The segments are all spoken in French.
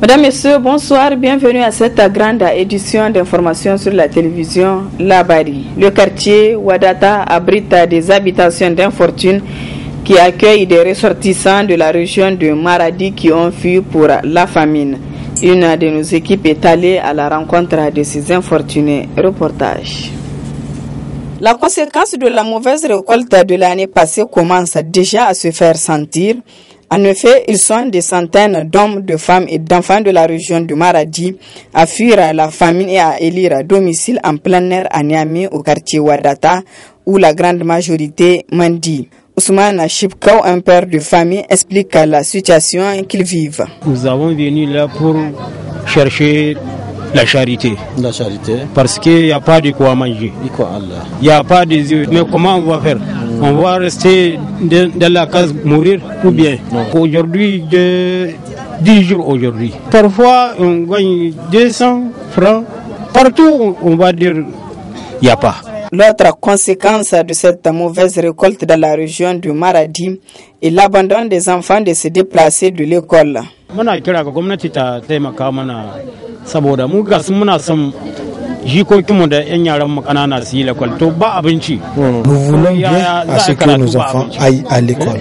Mesdames, Messieurs, bonsoir, bienvenue à cette grande édition d'information sur la télévision Labari. Le quartier Wadata abrite des habitations d'infortune qui accueillent des ressortissants de la région de Maradi qui ont fui pour la famine. Une de nos équipes est allée à la rencontre de ces infortunés. Reportage. La conséquence de la mauvaise récolte de l'année passée commence déjà à se faire sentir. En effet, ils sont des centaines d'hommes, de femmes et d'enfants de la région de Maradi à fuir la famine et à élire domicile en plein air à Niamey au quartier Wadata où la grande majorité mendie. Ousmane Chibkaou, un père de famille, explique la situation qu'ils vivent. Nous avons venu là pour chercher la charité. La charité. Parce qu'il n'y a pas de quoi manger. Il n'y a pas de yeux. Mais comment on va faire? On va rester dans la case mourir ou bien? Aujourd'hui, 10 jours aujourd'hui. Parfois, on gagne 200 francs. Partout, on va dire il n'y a pas. L'autre conséquence de cette mauvaise récolte dans la région de Maradi est l'abandon des enfants de se déplacer de l'école. Nous voulons bien à ce que nos enfants aillent à l'école.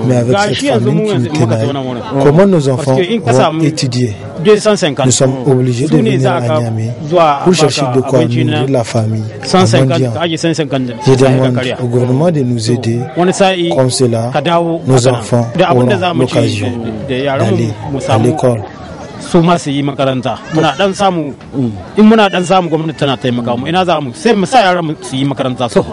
Mais avec cette famine qui nous tenaille, comment nos enfants vont étudier? Nous sommes obligés de venir à Niamey pour chercher de quoi nourrir la famille. Je demande au gouvernement de nous aider. Comme cela, nos enfants auront l'occasion d'aller à l'école.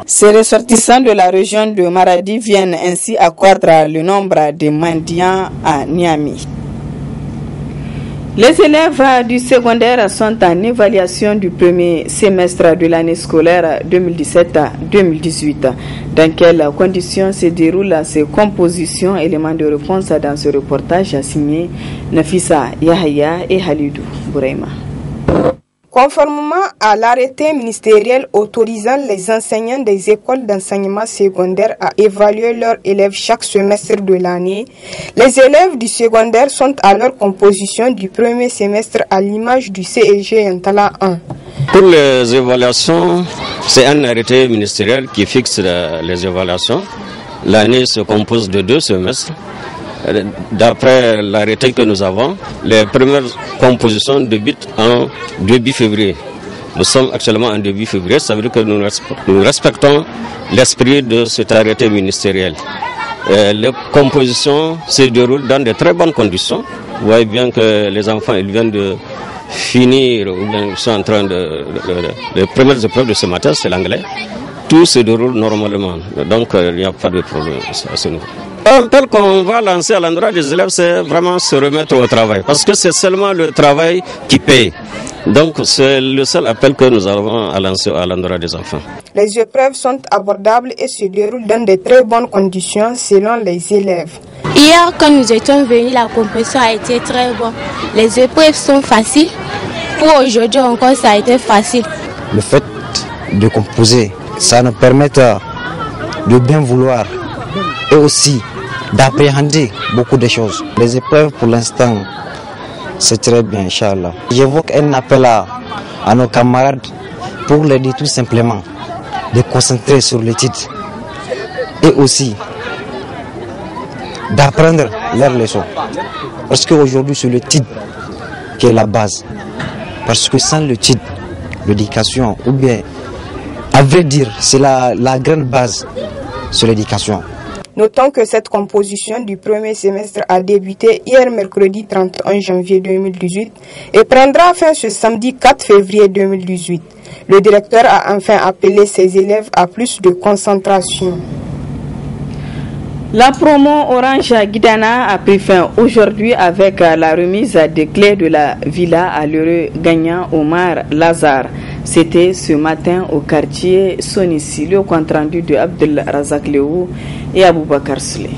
Ces ressortissants de la région de Maradi viennent ainsi accroître le nombre de mendiants à Niamey. Les élèves du secondaire sont en évaluation du premier semestre de l'année scolaire 2017-2018. Dans quelles conditions se déroulent ces compositions? Éléments de réponse dans ce reportage signé Nafisa Yahya et Halidou Bouraima. Conformément à l'arrêté ministériel autorisant les enseignants des écoles d'enseignement secondaire à évaluer leurs élèves chaque semestre de l'année, les élèves du secondaire sont à leur composition du premier semestre à l'image du CEG Yantala 1. Pour les évaluations, c'est un arrêté ministériel qui fixe les évaluations. L'année se compose de 2 semestres. D'après l'arrêté que nous avons, les premières compositions débutent en début février. Nous sommes actuellement en début février, ça veut dire que nous respectons l'esprit de cet arrêté ministériel. Les compositions se déroulent dans de très bonnes conditions. Vous voyez bien que les enfants ils viennent de finir, ou bien ils sont en train les premières épreuves de ce matin, c'est l'anglais. Tout se déroule normalement, donc il n'y a pas de problème à ce niveau. L'appel qu'on va lancer à l'endroit des élèves, c'est vraiment se remettre au travail, parce que c'est seulement le travail qui paye. Donc c'est le seul appel que nous avons à lancer à l'endroit des enfants. Les épreuves sont abordables et se déroulent dans de très bonnes conditions selon les élèves. Hier, quand nous étions venus, la compression a été très bonne. Les épreuves sont faciles. Pour aujourd'hui encore, ça a été facile. Le fait de composer, ça nous permet de bien vouloir et aussi d'appréhender beaucoup de choses. Les épreuves pour l'instant, c'est très bien, Inch'Allah. J'évoque un appel à nos camarades pour les dire tout simplement de concentrer sur l'étude et aussi d'apprendre leurs leçons. Parce qu'aujourd'hui, c'est l'étude qui est la base. Parce que sans l'étude, l'éducation, ou bien, à vrai dire, c'est la grande base sur l'éducation. Notons que cette composition du premier semestre a débuté hier mercredi 31 janvier 2018 et prendra fin ce samedi 4 février 2018. Le directeur a enfin appelé ses élèves à plus de concentration. La promo Orange à Guidana a pris fin aujourd'hui avec la remise des clés de la villa à l'heureux gagnant Omar Lazare. C'était ce matin au quartier Sonissi, le compte rendu de Abdel Razak Leou et Aboubakar Souley.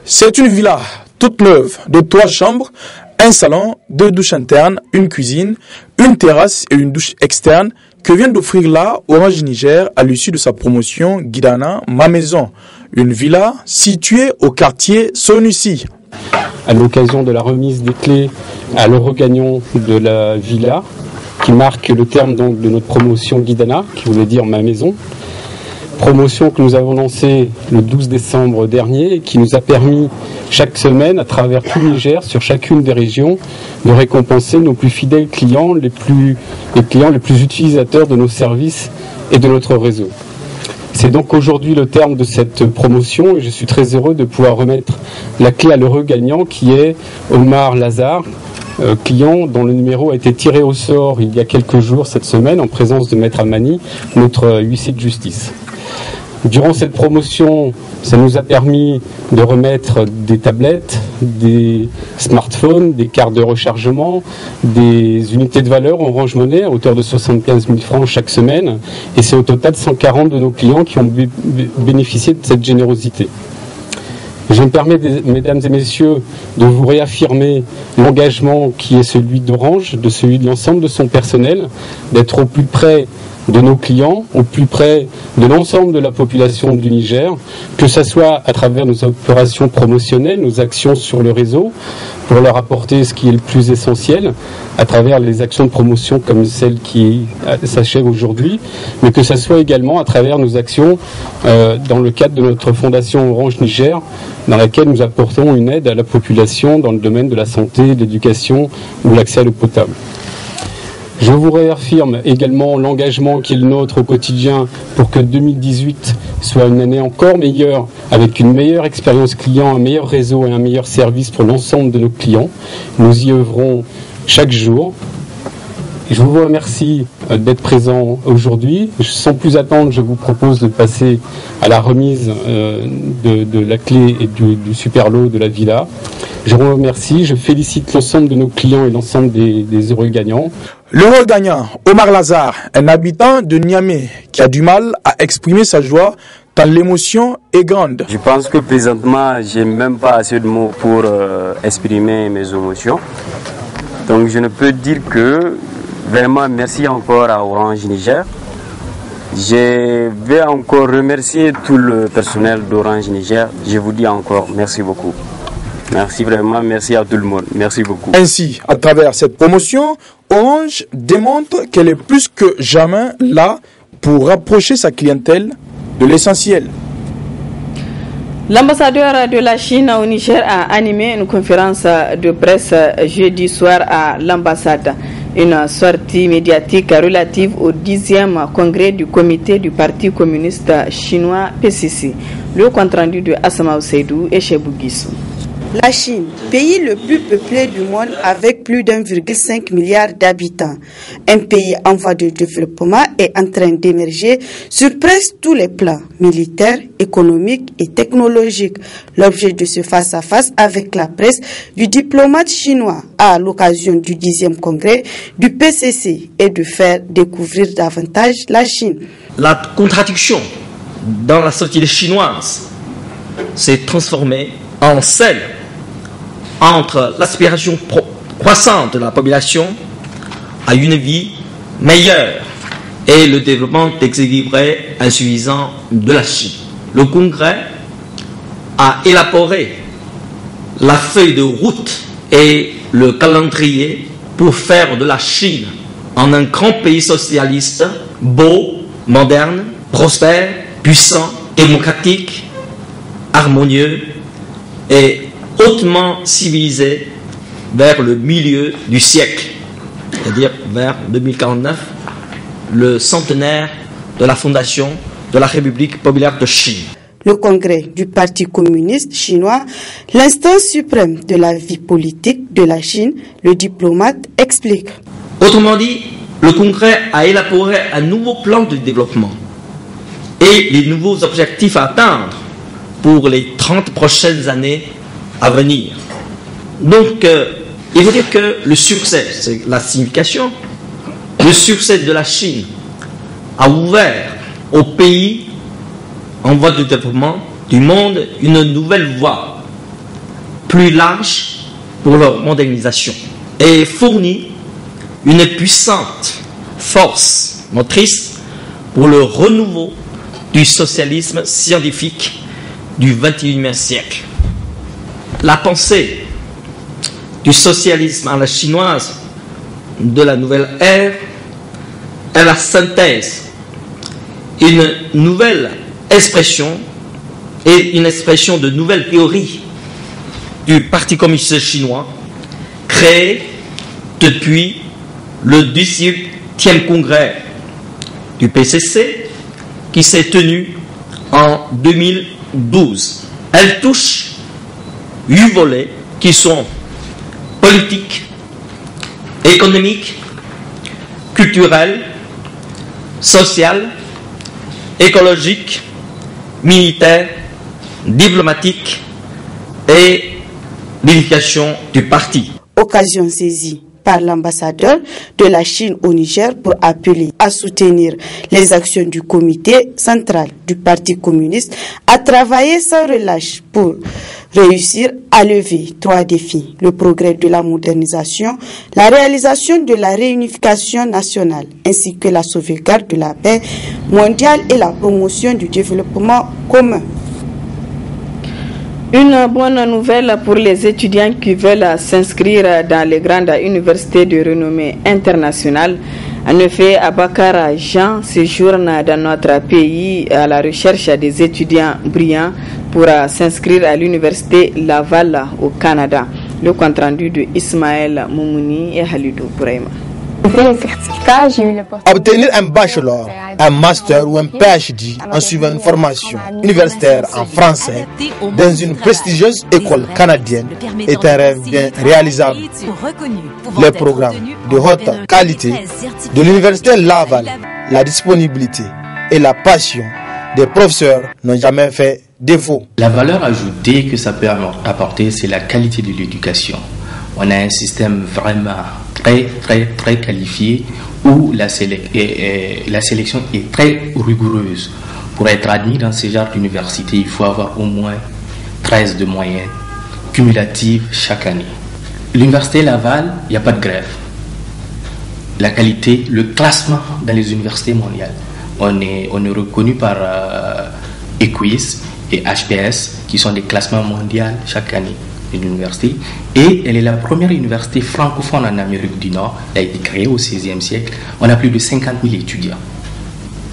C'est une villa toute neuve de 3 chambres, un salon, 2 douches internes, une cuisine, une terrasse et une douche externe que vient d'offrir là Orange Niger à l'issue de sa promotion Guidana, ma maison, une villa située au quartier Sonissi. à l'occasion de la remise des clés à l'heureux gagnant de la villa, qui marque le terme donc de notre promotion Guidana, qui voulait dire ma maison. Promotion que nous avons lancée le 12 décembre dernier et qui nous a permis chaque semaine, à travers tout le Niger, sur chacune des régions, de récompenser nos plus fidèles clients, les clients les plus utilisateurs de nos services et de notre réseau. C'est donc aujourd'hui le terme de cette promotion et je suis très heureux de pouvoir remettre la clé à l'heureux gagnant qui est Omar Lazare, client dont le numéro a été tiré au sort il y a quelques jours cette semaine en présence de Maître Almani, notre huissier de justice. Durant cette promotion, ça nous a permis de remettre des tablettes, des smartphones, des cartes de rechargement, des unités de valeur Orange Money à hauteur de 75 000 francs chaque semaine. Et c'est au total 140 de nos clients qui ont bénéficié de cette générosité. Je me permets, mesdames et messieurs, de vous réaffirmer l'engagement qui est celui d'Orange, de celui de l'ensemble de son personnel, d'être au plus près de nos clients, au plus près de l'ensemble de la population du Niger, que ce soit à travers nos opérations promotionnelles, nos actions sur le réseau, pour leur apporter ce qui est le plus essentiel, à travers les actions de promotion comme celle qui s'achève aujourd'hui, mais que ce soit également à travers nos actions dans le cadre de notre fondation Orange Niger, dans laquelle nous apportons une aide à la population dans le domaine de la santé, de l'éducation ou l'accès à l'eau potable. Je vous réaffirme également l'engagement qui est le nôtre au quotidien pour que 2018 soit une année encore meilleure, avec une meilleure expérience client, un meilleur réseau et un meilleur service pour l'ensemble de nos clients. Nous y œuvrons chaque jour. Je vous remercie d'être présent aujourd'hui. Sans plus attendre, je vous propose de passer à la remise de la clé et du super lot de la villa. Je vous remercie, je félicite l'ensemble de nos clients et l'ensemble des heureux gagnants. L'heureux gagnant, Omar Lazare, un habitant de Niamey qui a du mal à exprimer sa joie tant l'émotion est grande. Je pense que présentement, j'ai même pas assez de mots pour exprimer mes émotions. Donc je ne peux dire que vraiment merci encore à Orange Niger. Je vais encore remercier tout le personnel d'Orange Niger. Je vous dis encore merci beaucoup. Merci vraiment, merci à tout le monde. Merci beaucoup. Ainsi, à travers cette promotion, Orange démontre qu'elle est plus que jamais là pour rapprocher sa clientèle de l'essentiel. L'ambassadeur de la Chine au Niger a animé une conférence de presse jeudi soir à l'ambassade. Une sortie médiatique relative au 10e congrès du comité du Parti communiste chinois PCC. Le compte-rendu de Asama Seydou et Chebou Guissou. La Chine, pays le plus peuplé du monde avec plus d'1,5 milliard d'habitants. Un pays en voie de développement est en train d'émerger sur presque tous les plans, militaires, économiques et technologiques. L'objet de ce face-à-face avec la presse du diplomate chinois à l'occasion du 10e congrès du PCC est de faire découvrir davantage la Chine. La contradiction dans la société chinoise s'est transformée en celle entre l'aspiration croissante de la population à une vie meilleure et le développement déséquilibré insuffisant de la Chine. Le Congrès a élaboré la feuille de route et le calendrier pour faire de la Chine en un grand pays socialiste, beau, moderne, prospère, puissant, démocratique, harmonieux et hautement civilisé vers le milieu du siècle, c'est-à-dire vers 2049, le centenaire de la fondation de la République populaire de Chine. Le congrès du Parti communiste chinois, l'instance suprême de la vie politique de la Chine, le diplomate explique. Autrement dit, le congrès a élaboré un nouveau plan de développement et les nouveaux objectifs à atteindre pour les 30 prochaines années à venir. Donc, il veut dire que le succès, c'est la signification, le succès de la Chine a ouvert aux pays en voie de développement du monde une nouvelle voie plus large pour leur modernisation et fournit une puissante force motrice pour le renouveau du socialisme scientifique du XXIe siècle. La pensée du socialisme à la chinoise de la nouvelle ère est la synthèse, une nouvelle expression et une expression de nouvelles théories du Parti communiste chinois créé depuis le 18e congrès du PCC qui s'est tenu en 2012. Elle touche 8 volets qui sont politiques, économiques, culturels, sociales, écologiques, militaires, diplomatiques et l'éducation du parti. Occasion saisie par l'ambassadeur de la Chine au Niger pour appeler à soutenir les actions du comité central du Parti communiste, à travailler sans relâche pour réussir à lever 3 défis: le progrès de la modernisation, la réalisation de la réunification nationale, ainsi que la sauvegarde de la paix mondiale et la promotion du développement commun. Une bonne nouvelle pour les étudiants qui veulent s'inscrire dans les grandes universités de renommée internationale. En effet, Abakar Jean séjourne dans notre pays à la recherche des étudiants brillants pour s'inscrire à l'université Laval au Canada. Le compte-rendu de Ismaël Moumouni et Halidou Bouraima. Obtenir un bachelor, un master ou un PhD en suivant une formation universitaire en français dans une prestigieuse école canadienne est un rêve bien réalisable. Les programmes de haute qualité de l'université Laval, la disponibilité et la passion des professeurs n'ont jamais fait défaut. La valeur ajoutée que ça peut apporter, c'est la qualité de l'éducation. On a un système vraiment très qualifié où la sélection est très rigoureuse. Pour être admis dans ce genre d'université, il faut avoir au moins 13 de moyenne cumulative chaque année. L'université Laval, il n'y a pas de grève. La qualité, le classement dans les universités mondiales, on est reconnu par EQUIS et HPS qui sont des classements mondiaux chaque année. L'université, et elle est la première université francophone en Amérique du Nord. Elle a été créée au XVIe siècle. On a plus de 50 000 étudiants.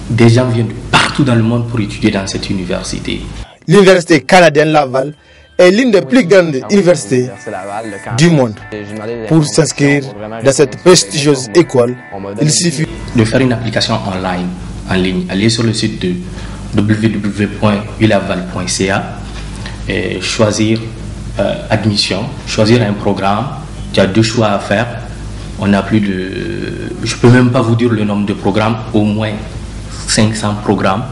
Des gens viennent de partout dans le monde pour étudier dans cette université. L'université canadienne Laval est l'une des plus grandes universités du monde. Pour s'inscrire dans cette prestigieuse école, il suffit de faire une application en ligne. Aller sur le site de www.ulaval.ca et choisir admission, choisir un programme. Tu as 2 choix à faire. On a plus de... Je ne peux même pas vous dire le nombre de programmes, au moins 500 programmes.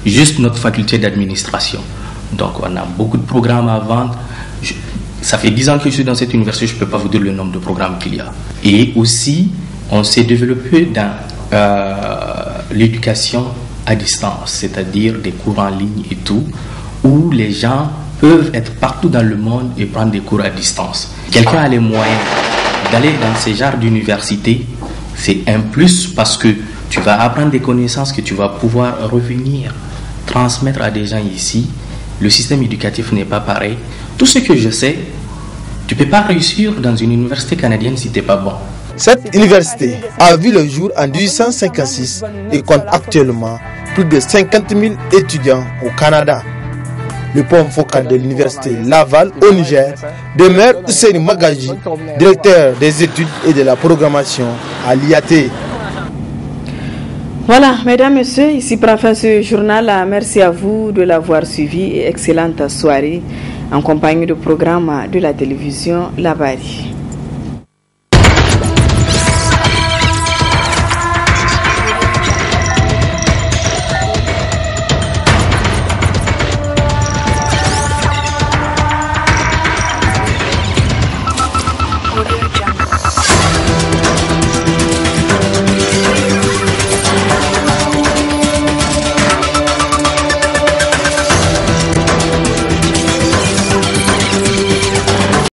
Juste notre faculté d'administration. Donc on a beaucoup de programmes à vendre. Ça fait 10 ans que je suis dans cette université, je ne peux pas vous dire le nombre de programmes qu'il y a. Et aussi, on s'est développé dans l'éducation à distance, c'est-à-dire des cours en ligne et tout, où les gens peuvent être partout dans le monde et prendre des cours à distance. Quelqu'un a les moyens d'aller dans ces genres d'université, c'est un plus parce que tu vas apprendre des connaissances que tu vas pouvoir revenir, transmettre à des gens ici. Le système éducatif n'est pas pareil. Tout ce que je sais, tu ne peux pas réussir dans une université canadienne si tu n'es pas bon. Cette université a vu le jour en 1856 et compte actuellement plus de 50 000 étudiants au Canada. Le point focal de l'université Laval au Niger demeure Hussein Magaji, directeur des études et de la programmation à l'IAT. Voilà, mesdames, messieurs, ici prend fin ce journal. Merci à vous de l'avoir suivi et excellente soirée en compagnie du programme de la télévision Labari.